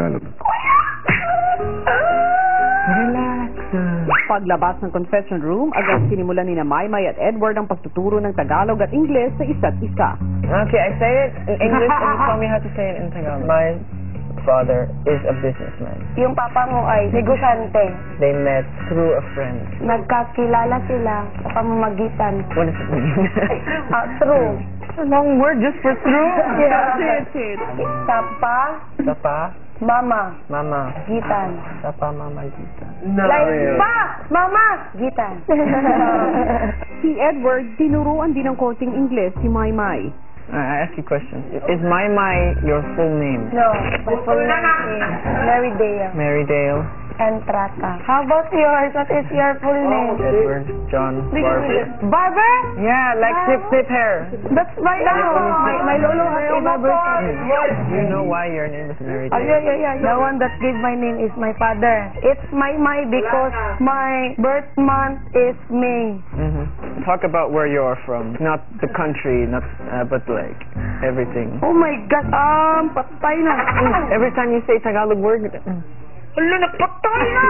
Tagalog. Relax. Paglabas ng confession room, agad sinimulan ni Maymay at Edward ang pagtuturo ng Tagalog at Ingles sa isa't isa. Okay, I say it in English and you tell me how to say it in Tagalog. My father is a businessman. Yung papa mo ay negosyante. They met through a friend. Nagkakilala sila sa pamamagitan. What does it mean? Through. A long word just for through? Yeah. That's it. Sapa, Sapa, mama, mama. gitan. Sapa, mama, gita. Like, pa, mama, gitan. Si Edward, tinuruan din ng konting Ingles si Maymay. I ask you a question. Is Maymay your full name? No, my full name is Mary Dale Mary Dale, Entrata. How about yours? What is your full name? Edward, John, Barber. Barber? Yeah, like snip hair. That's my my lolo has a barber shop. Do you know why your name is Mary Oh, Dale? yeah. The one that gave my name is my father. It's my because my birth month is May. Talk about where you're from. Not the country, not but like everything. Oh my God, patay na. Every time you say Tagalog word. Hala, napatay na!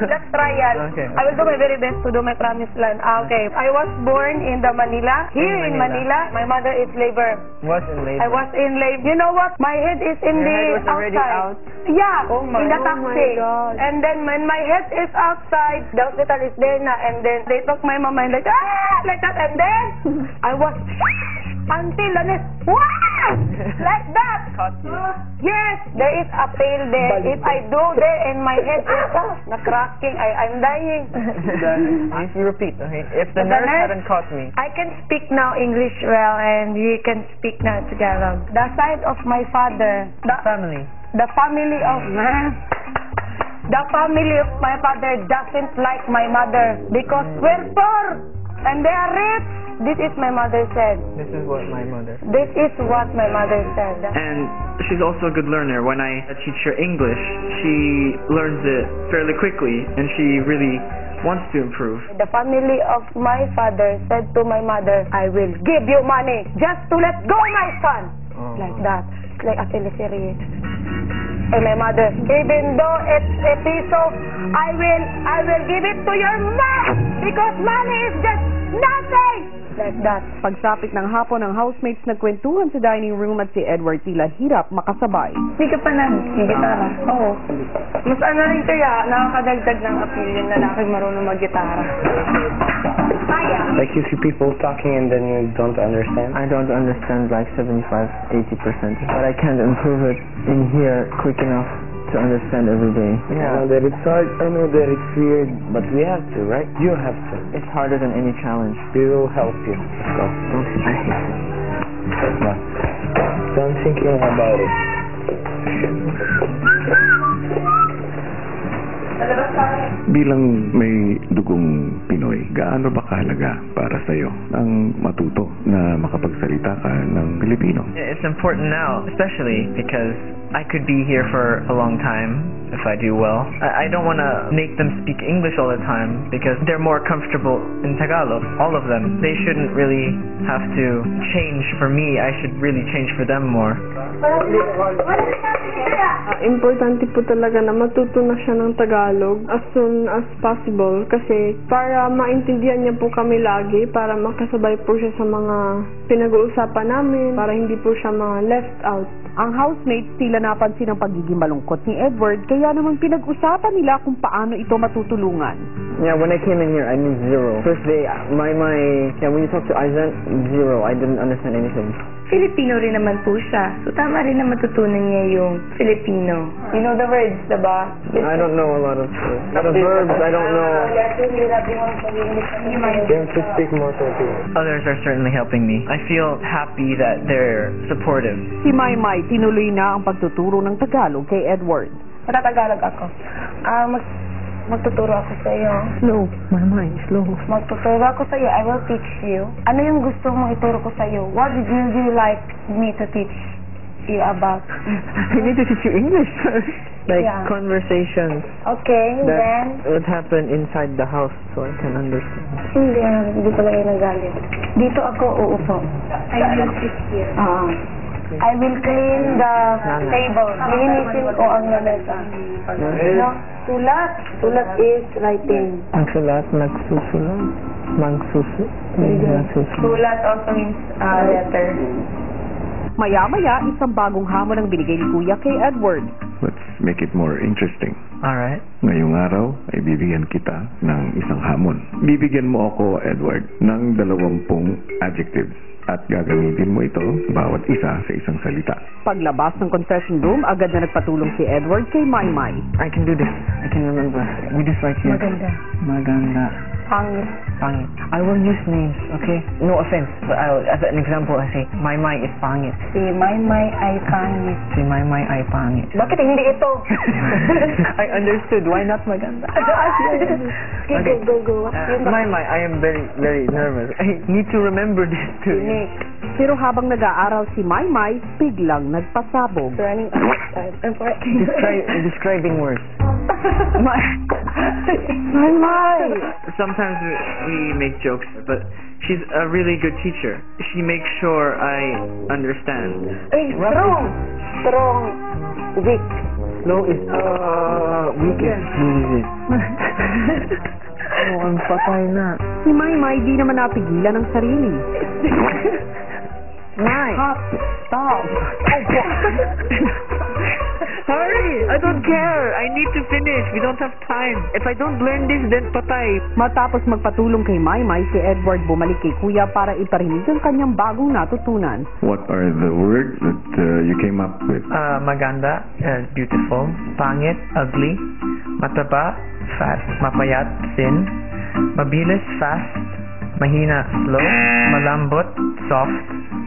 Let's try yan. Okay. I will do my very best to do my promised land. Okay. I was born in the Manila. Here in Manila. My mother is labor. Was in labor. I was in labor. You know what? My head is in Your the head was already outside. out? Yeah, Oh my- in the oh taxi. my God. And then when my head is outside, the hospital is there na. And then they took my mama and like that. And then I was until the next like that. Caught you. Yes, there is a pail there. If I do there and my head is na-cracking, I'm dying. If you repeat, okay? If the But the nurse nurse- hadn't caught me. I can speak now English well and we can speak now Tagalog. The side of my father, Family. the family of my father doesn't like my mother because we're poor and they are rich. This is my mother said. This is what my mother. This is what my mother said. And she's also a good learner. When I teach her English, she learns it fairly quickly, and she really wants to improve. The family of my father said to my mother, I will give you money just to let go my son. Oh. Like that. Like a teleserie. And my mother, even though it's a piso, I will give it to your mom because money is just nothing. Like that. Pagsapit ng hapon ng housemates, nagkwentuhan sa dining room at si Edward tila hirap makasabay. Hindi ka pa nag-gitara? Oo. Mas ano rin kaya, nakakadagdag ng appeal yung lalaking marunong mag-gitara. Like you see people talking and then you don't understand. I don't understand like 75-80%, but I can't improve it in here quick enough to understand every day. I know that it's hard, I know that it's weird, but we have to, right? You have to. It's harder than any challenge. We will help you. Let's go. I hate it. What? Don't thinking about it. Bilang may dugong Pinoy, gaano ba kahalaga para sa'yo ang matuto na makapagsalita ka ng Pilipino? It's important now, especially because I could be here for a long time if I do well. I don't want to make them speak English all the time because they're more comfortable in Tagalog, all of them. They shouldn't really have to change for me. I should really change for them more. Importante po talaga na matuto na siya ng Tagalog as soon as possible kasi para maintindihan niya po kami lagi, para makasabay po siya sa mga pinag-uusapan namin, para hindi po siya mga left out. Ang housemates tila napansin ang pagiging malungkot ni Edward, kaya naman pinag-usapan nila kung paano ito matutulungan. Yeah, when I came in here, I knew zero. First day, when you talk to Aizen, zero. I didn't understand anything. Filipino rin naman po siya. So, tama rin na matutunan niya yung Filipino. You know the words, diba? I don't know a lot of verbs. I don't know. You have to speak more Filipino. Others are certainly helping me. I feel happy that they're supportive. Si Maymay tinuloy na ang pagtuturo ng Tagalog kay Edward. Matatagalog ako. Magtuturo ako sa iyo. Slow, Maymay, slow. Magtuturo ako sa iyo. I will teach you. Ano yung gusto mong ituro ko sa iyo? What would you like me to teach you about? I need to teach you English first. Like Yeah. conversations Okay, then? that would happen inside the house so I can understand. Hindi ko lang yung nagalit. Dito ako uupo. I will sit here. I will clean the table. Linisin ko ang lamesa. No? Sulat. Sulat is writing. Magsulat, nagsusulat, magsusulat. Sulat also means letter. Maya-maya, isang bagong hamon ang binigay ni Kuya kay Edward. Let's make it more interesting. Alright. Ngayong araw ay bibigyan kita ng isang hamon. Bibigyan mo ako, Edward, ng 20 adjectives at gagamitin mo ito bawat isa sa isang salita. Paglabas ng confession room, agad na nagpatulong si Edward kay Maymay. I can do this. I can remember. We just right here. Maganda. Maganda. Pangit. Pangit. I will use names, okay? No offense, but as an example, I say, Maymay is pangit. Si Maymay ay pangit. Si Maymay ay pangit. Bakit hindi ito? I understood. Why not maganda? Okay, go. Maymay, I am very, very nervous. I need to remember this too. Pero habang nag-aaral si Maymay, biglang nagpasabog. Running out of time. I'm sorry. Describing words. Maymay! Sometimes we make jokes, but she's a really good teacher. She makes sure I understand. Ay, strong. Strong. Weak. Slow is weak is easy. Oh, ang patay na. Si Maymay di naman napigilan ng sarili. Nay! Stop! Hurry! I don't care! I need to finish! We don't have time! If I don't learn this, then patay! Matapos magpatulong kay Maymay, si Edward bumalik kay Kuya para iparinig ang kanyang bagong natutunan. What are the words that you came up with? Maganda, beautiful, pangit, ugly, mataba, fat, mapayat, thin, mabilis, fast, mahina, slow, malambot, soft,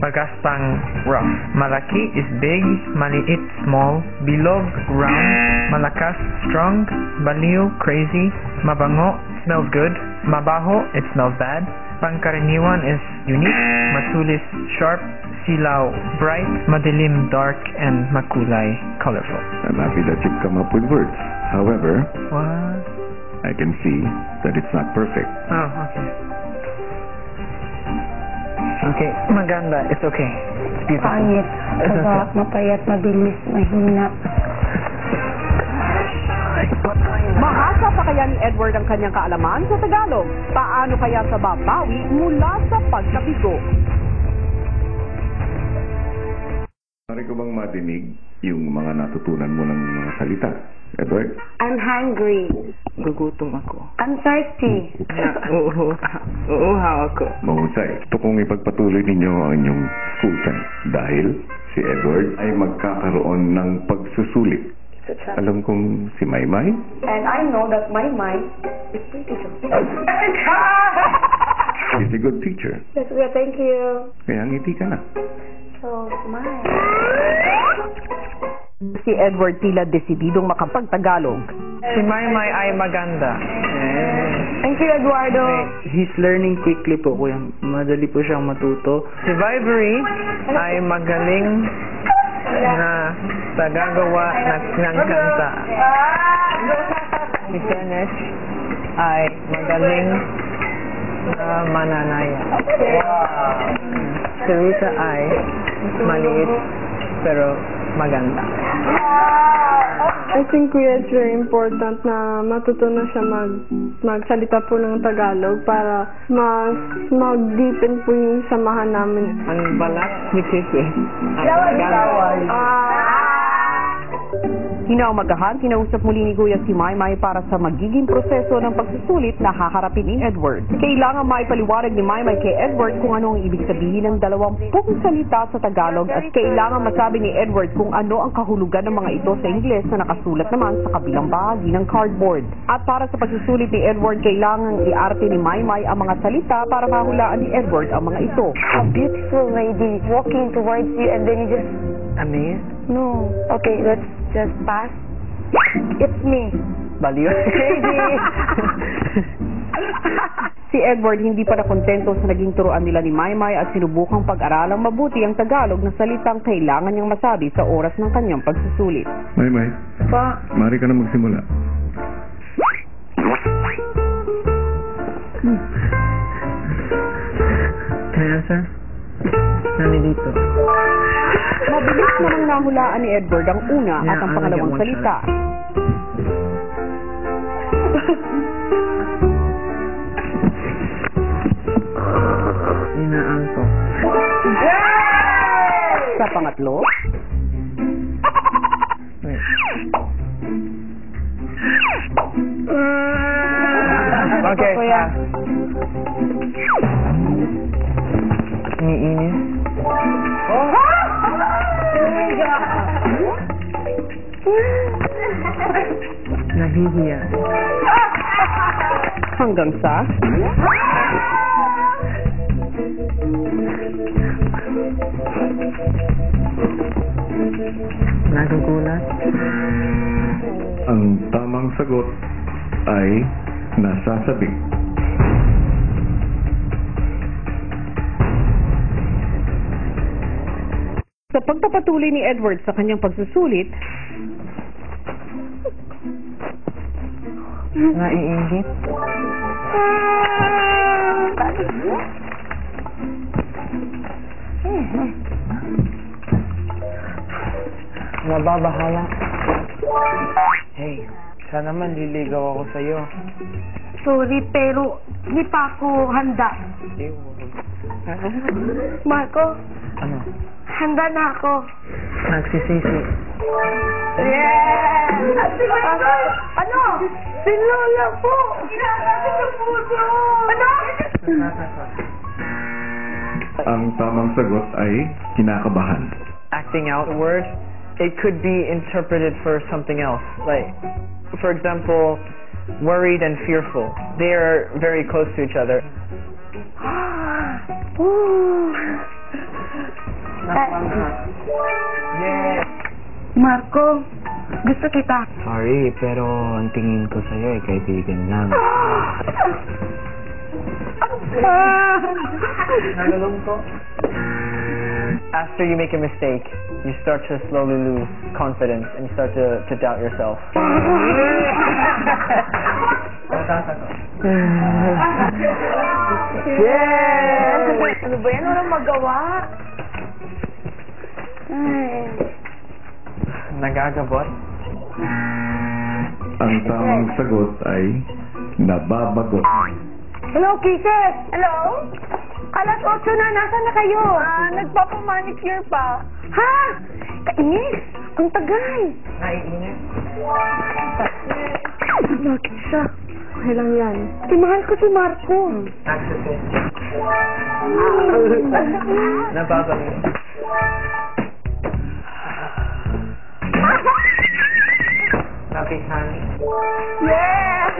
magaspang, rough. Malaki is big, maliit, small, bilog, round, malakas, strong, baliw, crazy, mabango, smells good, mabaho, it smells bad, pangkaraniwan is unique, matulis, sharp, silaw, bright, madilim, dark, and makulay, colorful. I'm happy that you've come up with words. However, What? I can see that it's not perfect. Oh, okay. Okay, maganda. It's okay. It's beautiful. Pangit. It's Taba, okay. mapayat, mabilis, mahina. Mahasa pa kaya ni Edward ang kanyang kaalaman sa Tagalog? Paano kaya sa babawi mula sa pagkabigo? Pare ko bang madinig yung mga natutunan mo ng mga salita, Edward? I'm hungry. Gugutom ako. I'm thirsty. Uuhaw ako. Mahusay. Ito kong ipagpatuloy ninyo ang inyong school time dahil si Edward ay magkakaroon ng pagsusulit. Alam kong si Maymay. And I know that my mind is pretty good. She's a good teacher. Yes, well, thank you. Kaya ngiti ka na. So, smile. Si Edward tila desididong makapagtagalog. Si Maymay ay maganda. Thank you, Eduardo. He's learning quickly po, kuya. Madali po siyang matuto. Si Vivery ay magaling na tagagawa ng kanta. Si Kenneth ay magaling na mananaya. Si Rita ay maliit pero maganda. I think kuya, it's very important na matutunan siya magsalita po ng Tagalog para mas mag-deepen po yung samahan namin. Ang balat ni Sisi ay maganda. Kinaumagahan, kinausap muli ni Kuya si Maymay para sa magiging proseso ng pagsusulit na haharapin ni Edward. Kailangan maipaliwanag ni Maymay kay Edward kung ano ang ibig sabihin ng 20 salita sa Tagalog at kailangan masabi ni Edward kung ano ang kahulugan ng mga ito sa Ingles na nakasulat naman sa kabilang bahagi ng cardboard. At para sa pagsusulit ni Edward, kailangan iarte ni Maymay ang mga salita para mahulaan ni Edward ang mga ito. A beautiful lady walking towards you and then you just... Amazed? No. Okay, let's just pass. It's me. Baliw. Si Edward hindi pa nakontento sa naging turuan nila ni Maymay at sinubukang pag-aralang mabuti ang Tagalog na salitang kailangan niyang masabi sa oras ng kanyang pagsusulit. Maymay, Pa. maaari ka na magsimula. Can I answer? Nani dito. Mabilis namang nahulaan ni Edward ang una at ang pangalawang salita. Inaantok. Sa pangatlo, Okay, Kuya. Iniinis. Nahihiya. hanggang sa nagugulat. Ang tamang sagot ay nasasabik. Sa pagpapatuloy ni Edward sa kanyang pagsusulit, Naiingit. Nababahala. Hey, sana man liligaw ako sa'yo. Sorry, pero hindi pa ako handa. Marco, Ano? handa na ako. Nagsisisi. Yeah! Ano? Si Lola po! Kinakasin sa puso! Ano? Ang tamang sagot ay kinakabahan. Acting out word, it could be interpreted for something else. Like, for example, worried and fearful. They are very close to each other. Yes! Marco, gusto kita. Sorry, pero ang tingin ko sa'yo ay kaibigan lang. After you make a mistake, you start to slowly lose confidence and you start to doubt yourself. Yes! Ano ba yan? Walang magawa. Ay. Nagagabot? Ang tamang sagot ay nababagot. Hello, Kisses! Hello? Alas 8 na, nasaan na kayo? Nagpapamanicure pa. Ha? Kainis! Ang tagal! Naiinit? Bakit siya? Okay lang yan. Mahal ko si Marco. Nagsisisi. Nababalik. Napihan. Yes!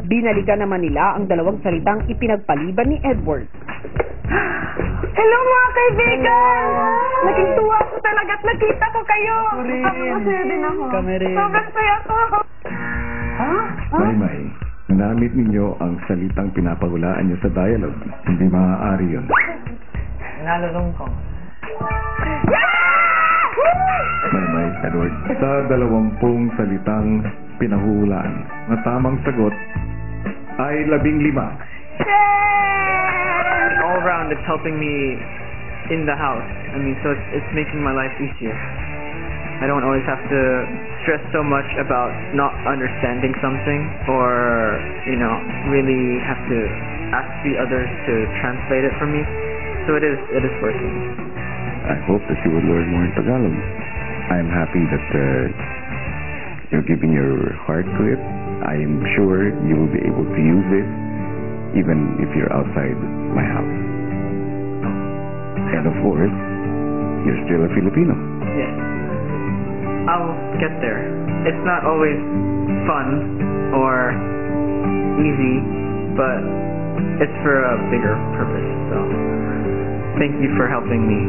binalikan naman nila ang dalawang salitang ipinagpaliban ni Edward. Hello mga kaibigan! Naging tuwa ko talaga at nakita ko kayo. Masaya din ako. Kami rin. Sobrang saya ko. May, namit ninyo ang salitang pinapahulaan nyo sa dialogue. Hindi maaari yun. Nalulungkong. May, Edward. Sa 20 salitang pinahulaan, na tamang sagot ay 15. All around, it's helping me in the house. I mean, so it's making my life easier. I don't always have to stress so much about not understanding something or, you know, really have to ask the others to translate it for me. So it is working. I hope that you will learn more in Tagalog. I'm happy that you're giving your heart to it. I am sure you will be able to use it even if you're outside my house. And of course, you're still a Filipino. Yes. I'll get there. It's not always fun or easy, but it's for a bigger purpose. So, thank you for helping me